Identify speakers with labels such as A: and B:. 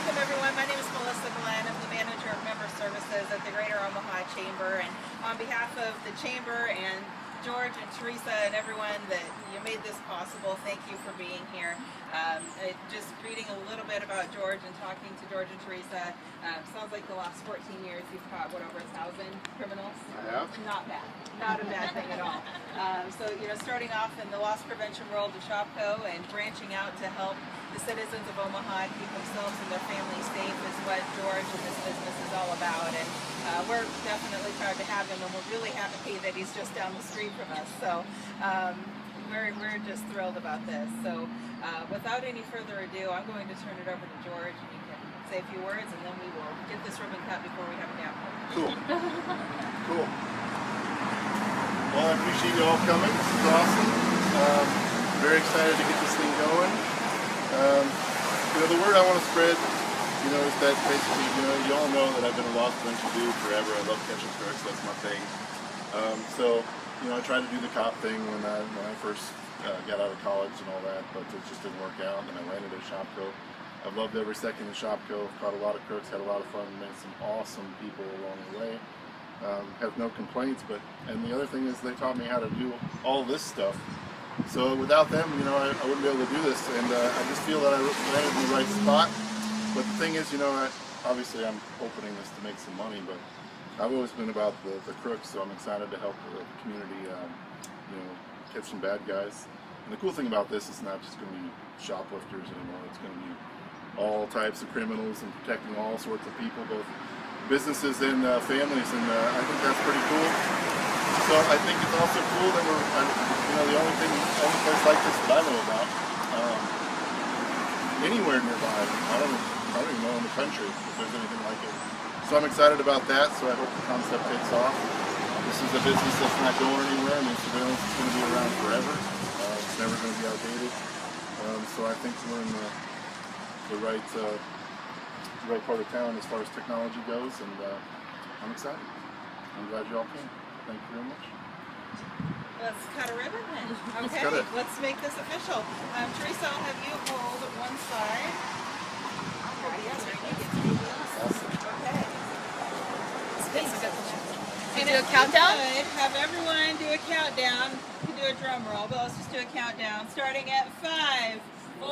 A: welcome everyone. My name is Melissa Glenn. I'm the manager of member services at the Greater Omaha Chamber, and on behalf of the Chamber and George and Teresa and everyone that you made this possible, thank you for being here. Just reading a little bit about George and talking to George and Teresa, sounds like the last 14 years you've caught, what, over 1,000 criminals?
B: I have.
A: Not bad. Not a bad thing at all. So, you know, starting off in the loss prevention world of ShopCo and branching out to help the citizens of Omaha keep themselves and their families safe is what George and this business is all about. And we're definitely proud to have him, and we're really happy that he's just down the street from us. So we're just thrilled about this. So without any further ado, I'm going to turn it over to George, and he can say a few words, and then we will get this ribbon cut before we have a nap.
B: Cool. Cool. Well, I appreciate you all coming. This is awesome. Very excited to get this thing going. You know, the word I want to spread, you know, is that basically, you know, you all know that I've been a loss prevention dude forever. I love catching crooks. That's my thing. So, you know, I tried to do the cop thing when I first got out of college and all that, but it just didn't work out. And I landed at ShopCo. I've loved every second of ShopCo. Caught a lot of crooks, had a lot of fun, met some awesome people along the way. Have no complaints, and the other thing is they taught me how to do all this stuff. So without them, you know, I wouldn't be able to do this, and I just feel that I landed in the right spot. But the thing is, you know, obviously I'm opening this to make some money, but I've always been about the crooks, so I'm excited to help the community, you know, catch some bad guys. And the cool thing about this is not just going to be shoplifters anymore. It's going to be all types of criminals and protecting all sorts of people, both businesses and families, and I think that's pretty cool. So I think it's also cool that we're, you know, the only place like this that I know about, anywhere nearby. I don't even know in the country if there's anything like it. So I'm excited about that. So I hope the concept takes off. This is a business that's not going anywhere. I mean, surveillance is going to be around forever. It's never going to be outdated. So I think we're in the right part of town as far as technology goes, and I'm excited. I'm glad you all came. Thank you very much.
A: Let's cut a ribbon then. Okay,
B: let's cut it.
A: Let's make this official. Teresa, I'll have you hold one side.
B: Awesome.
A: Okay.
C: And do a countdown?
A: Have everyone do a countdown. You can do a drum roll, but let's just do a countdown. Starting at 5, 4,